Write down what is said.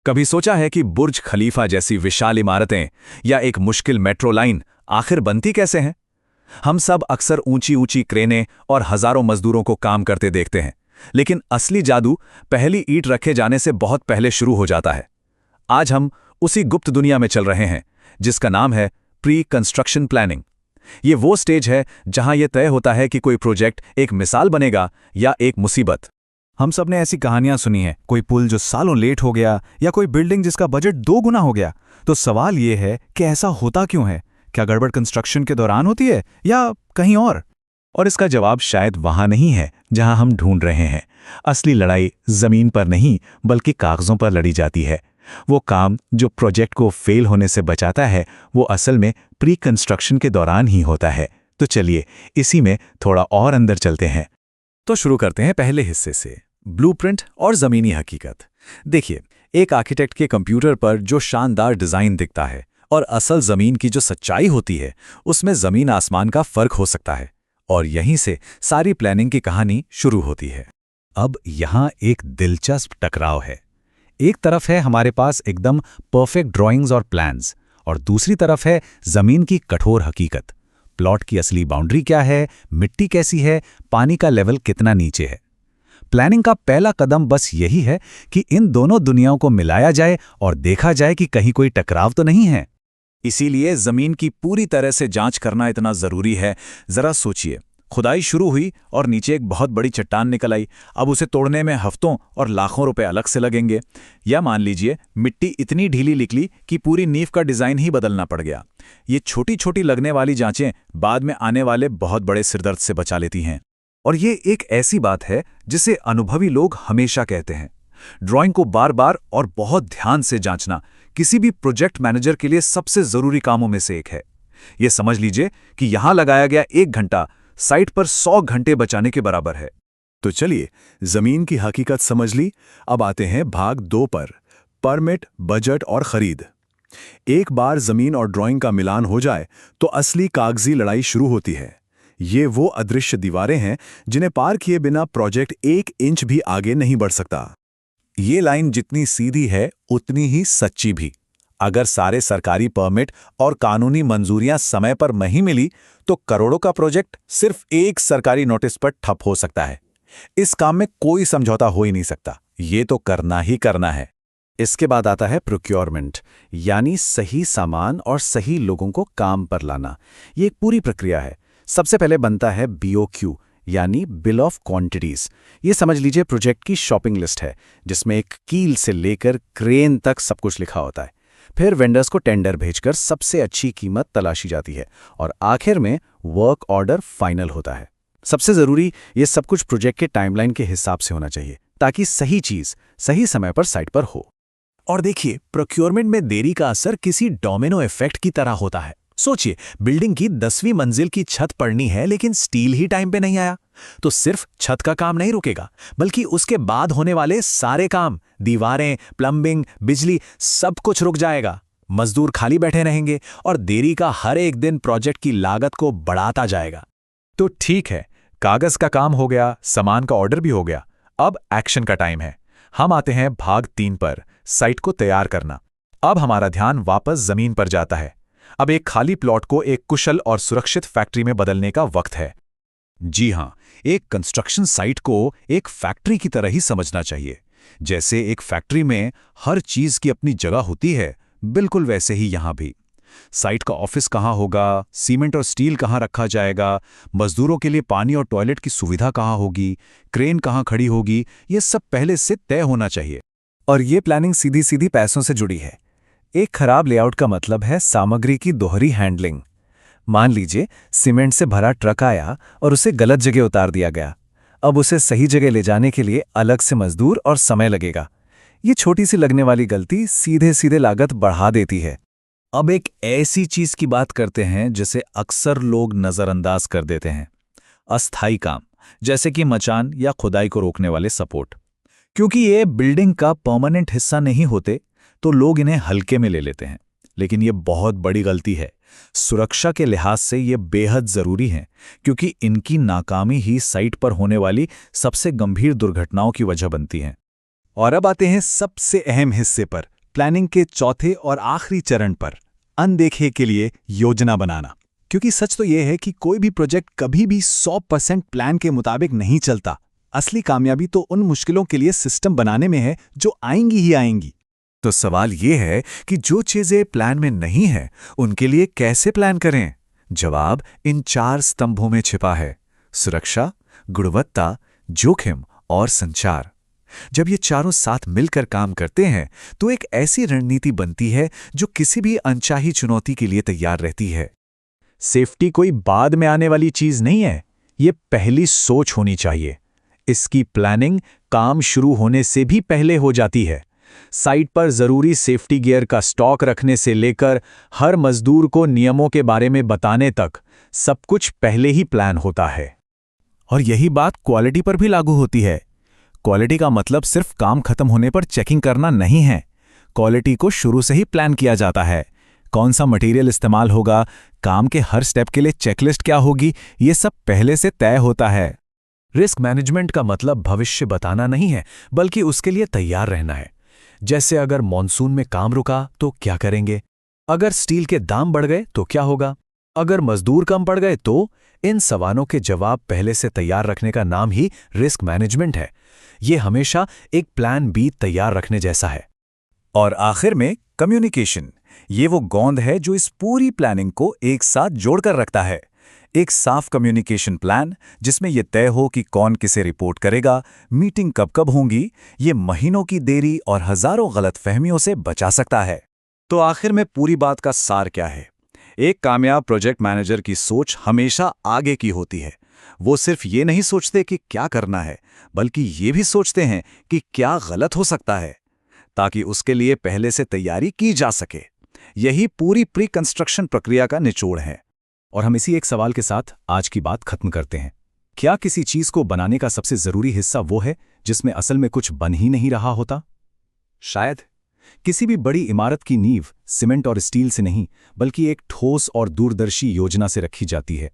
कभी सोचा है कि बुर्ज खलीफा जैसी विशाल इमारतें या एक मुश्किल मेट्रो लाइन आखिर बनती कैसे हैं? हम सब अक्सर ऊंची ऊंची क्रेनें और हजारों मजदूरों को काम करते देखते हैं, लेकिन असली जादू पहली ईंट रखे जाने से बहुत पहले शुरू हो जाता है। आज हम उसी गुप्त दुनिया में चल रहे हैं, जिसका नाम है प्री कंस्ट्रक्शन प्लानिंग। ये वो स्टेज है जहां यह तय होता है कि कोई प्रोजेक्ट एक मिसाल बनेगा या एक मुसीबत। हम सब ने ऐसी कहानियां सुनी है, कोई पुल जो सालों लेट हो गया या कोई बिल्डिंग जिसका बजट 2 गुना हो गया। तो सवाल ये है कि ऐसा होता क्यों है? क्या गड़बड़ कंस्ट्रक्शन के दौरान होती है या कहीं और? और इसका जवाब शायद वहां नहीं है जहां हम ढूंढ रहे हैं। असली लड़ाई जमीन पर नहीं बल्कि कागजों पर लड़ी जाती है। वो काम जो प्रोजेक्ट को फेल होने से बचाता है, वो असल में प्री कंस्ट्रक्शन के दौरान ही होता है। तो चलिए इसी में थोड़ा और अंदर चलते हैं। तो शुरू करते हैं पहले हिस्से से, ब्लूप्रिंट और ज़मीनी हकीकत। देखिए, एक आर्किटेक्ट के कंप्यूटर पर जो शानदार डिज़ाइन दिखता है और असल ज़मीन की जो सच्चाई होती है, उसमें ज़मीन आसमान का फ़र्क हो सकता है। और यहीं से सारी प्लानिंग की कहानी शुरू होती है। अब यहाँ एक दिलचस्प टकराव है। एक तरफ है हमारे पास एकदम परफेक्ट ड्राइंग्स और प्लान्स, और दूसरी तरफ है ज़मीन की कठोर हकीकत। प्लॉट की असली बाउंड्री क्या है, मिट्टी कैसी है, पानी का लेवल कितना नीचे है। प्लानिंग का पहला कदम बस यही है कि इन दोनों दुनियाओं को मिलाया जाए और देखा जाए कि कहीं कोई टकराव तो नहीं है। इसीलिए जमीन की पूरी तरह से जांच करना इतना जरूरी है। जरा सोचिए, खुदाई शुरू हुई और नीचे एक बहुत बड़ी चट्टान निकल आई। अब उसे तोड़ने में हफ्तों और लाखों रुपए अलग से लगेंगे। या मान लीजिए मिट्टी इतनी ढीली निकली कि पूरी नींव का डिजाइन ही बदलना पड़ गया। ये छोटी छोटी लगने वाली जांचें बाद में आने वाले बहुत बड़े सिरदर्द से बचा लेती हैं। और ये एक ऐसी बात है जिसे अनुभवी लोग हमेशा कहते हैं। ड्राइंग को बार बार और बहुत ध्यान से जांचना किसी भी प्रोजेक्ट मैनेजर के लिए सबसे जरूरी कामों में से एक है। ये समझ लीजिए कि यहां लगाया गया 1 घंटा साइट पर 100 घंटे बचाने के बराबर है। तो चलिए, जमीन की हकीकत समझ ली। अब आते हैं भाग 2 पर, परमिट, बजट और खरीद। एक बार जमीन और ड्राइंग का मिलान हो जाए तो असली कागजी लड़ाई शुरू होती है। ये वो अदृश्य दीवारें हैं जिन्हें पार किए बिना प्रोजेक्ट 1 इंच भी आगे नहीं बढ़ सकता। ये लाइन जितनी सीधी है उतनी ही सच्ची भी। अगर सारे सरकारी परमिट और कानूनी मंजूरियां समय पर नहीं मिली तो करोड़ों का प्रोजेक्ट सिर्फ एक सरकारी नोटिस पर ठप हो सकता है। इस काम में कोई समझौता हो ही नहीं सकता। ये तो करना ही करना है। इसके बाद आता है प्रोक्योरमेंट, यानी सही सामान और सही लोगों को काम पर लाना। ये एक पूरी प्रक्रिया है। सबसे पहले बनता है BOQ, यानी बिल ऑफ क्वांटिटीज। ये समझ लीजिए प्रोजेक्ट की शॉपिंग लिस्ट है, जिसमें एक कील से लेकर क्रेन तक सब कुछ लिखा होता है। फिर वेंडर्स को टेंडर भेजकर सबसे अच्छी कीमत तलाशी जाती है और आखिर में वर्क ऑर्डर फाइनल होता है। सबसे जरूरी, ये सब कुछ प्रोजेक्ट के टाइमलाइन के हिसाब से होना चाहिए ताकि सही चीज सही समय पर साइट पर हो। और देखिए, प्रोक्योरमेंट में देरी का असर किसी डोमिनो इफेक्ट की तरह होता है। सोचिए, बिल्डिंग की 10वीं मंजिल की छत पड़नी है लेकिन स्टील ही टाइम पे नहीं आया, तो सिर्फ छत का काम नहीं रुकेगा, बल्कि उसके बाद होने वाले सारे काम, दीवारें, प्लम्बिंग, बिजली, सब कुछ रुक जाएगा। मजदूर खाली बैठे रहेंगे और देरी का हर एक दिन प्रोजेक्ट की लागत को बढ़ाता जाएगा। तो ठीक है, कागज का काम हो गया, सामान का ऑर्डर भी हो गया। अब एक्शन का टाइम है। हम आते हैं भाग 3 पर, साइट को तैयार करना। अब हमारा ध्यान वापस जमीन पर जाता है। अब एक खाली प्लॉट को एक कुशल और सुरक्षित फैक्ट्री में बदलने का वक्त है। जी हां, एक कंस्ट्रक्शन साइट को एक फैक्ट्री की तरह ही समझना चाहिए। जैसे एक फैक्ट्री में हर चीज की अपनी जगह होती है, बिल्कुल वैसे ही यहां भी। साइट का ऑफिस कहां होगा, सीमेंट और स्टील कहां रखा जाएगा, मजदूरों के लिए पानी और टॉयलेट की सुविधा कहां होगी, क्रेन कहां खड़ी होगी, ये सब पहले से तय होना चाहिए। और ये प्लानिंग सीधी सीधी पैसों से जुड़ी है। एक खराब लेआउट का मतलब है सामग्री की दोहरी हैंडलिंग। मान लीजिए सीमेंट से भरा ट्रक आया और उसे गलत जगह उतार दिया गया। अब उसे सही जगह ले जाने के लिए अलग से मजदूर और समय लगेगा। ये छोटी सी लगने वाली गलती सीधे सीधे लागत बढ़ा देती है। अब एक ऐसी चीज की बात करते हैं जिसे अक्सर लोग नजरअंदाज कर देते हैं, अस्थायी काम, जैसे कि मचान या खुदाई को रोकने वाले सपोर्ट। क्योंकि ये बिल्डिंग का परमानेंट हिस्सा नहीं होते तो लोग इन्हें हल्के में ले लेते हैं, लेकिन ये बहुत बड़ी गलती है। सुरक्षा के लिहाज से ये बेहद जरूरी हैं, क्योंकि इनकी नाकामी ही साइट पर होने वाली सबसे गंभीर दुर्घटनाओं की वजह बनती है। और अब आते हैं सबसे अहम हिस्से पर, प्लानिंग के चौथे और आखिरी चरण पर अनदेखे के लिए योजना बनाना। क्योंकि सच तो यह है कि कोई भी प्रोजेक्ट कभी भी 100% प्लान के मुताबिक नहीं चलता। असली कामयाबी तो उन मुश्किलों के लिए सिस्टम बनाने में है जो आएंगी ही आएंगी। तो सवाल ये है कि जो चीजें प्लान में नहीं है उनके लिए कैसे प्लान करें? जवाब इन 4 स्तंभों में छिपा है: सुरक्षा, गुणवत्ता, जोखिम और संचार। जब ये चारों साथ मिलकर काम करते हैं तो एक ऐसी रणनीति बनती है जो किसी भी अनचाही चुनौती के लिए तैयार रहती है। सेफ्टी कोई बाद में आने वाली चीज नहीं है, ये पहली सोच होनी चाहिए। इसकी प्लानिंग काम शुरू होने से भी पहले हो जाती है। साइट पर जरूरी सेफ्टी गियर का स्टॉक रखने से लेकर हर मजदूर को नियमों के बारे में बताने तक सब कुछ पहले ही प्लान होता है। और यही बात क्वालिटी पर भी लागू होती है। क्वालिटी का मतलब सिर्फ काम खत्म होने पर चेकिंग करना नहीं है। क्वालिटी को शुरू से ही प्लान किया जाता है। कौन सा मटेरियल इस्तेमाल होगा, काम के हर स्टेप के लिए चेकलिस्ट क्या होगी, ये सब पहले से तय होता है। रिस्क मैनेजमेंट का मतलब भविष्य बताना नहीं है, बल्कि उसके लिए तैयार रहना है। जैसे अगर मॉनसून में काम रुका तो क्या करेंगे? अगर स्टील के दाम बढ़ गए तो क्या होगा? अगर मजदूर कम पड़ गए तो? इन सवालों के जवाब पहले से तैयार रखने का नाम ही रिस्क मैनेजमेंट है। ये हमेशा एक प्लान बी तैयार रखने जैसा है। और आखिर में कम्युनिकेशन, ये वो गोंद है जो इस पूरी प्लानिंग को एक साथ जोड़कर रखता है। एक साफ कम्युनिकेशन प्लान जिसमें यह तय हो कि कौन किसे रिपोर्ट करेगा, मीटिंग कब कब होंगी, ये महीनों की देरी और हजारों गलतफहमियों से बचा सकता है। तो आखिर में पूरी बात का सार क्या है? एक कामयाब प्रोजेक्ट मैनेजर की सोच हमेशा आगे की होती है। वो सिर्फ ये नहीं सोचते कि क्या करना है, बल्कि ये भी सोचते हैं कि क्या गलत हो सकता है, ताकि उसके लिए पहले से तैयारी की जा सके। यही पूरी प्री कंस्ट्रक्शन प्रक्रिया का निचोड़ है। और हम इसी एक सवाल के साथ आज की बात खत्म करते हैं। क्या किसी चीज को बनाने का सबसे जरूरी हिस्सा वो है जिसमें असल में कुछ बन ही नहीं रहा होता? शायद। किसी भी बड़ी इमारत की नींव सीमेंट और स्टील से नहीं, बल्कि एक ठोस और दूरदर्शी योजना से रखी जाती है।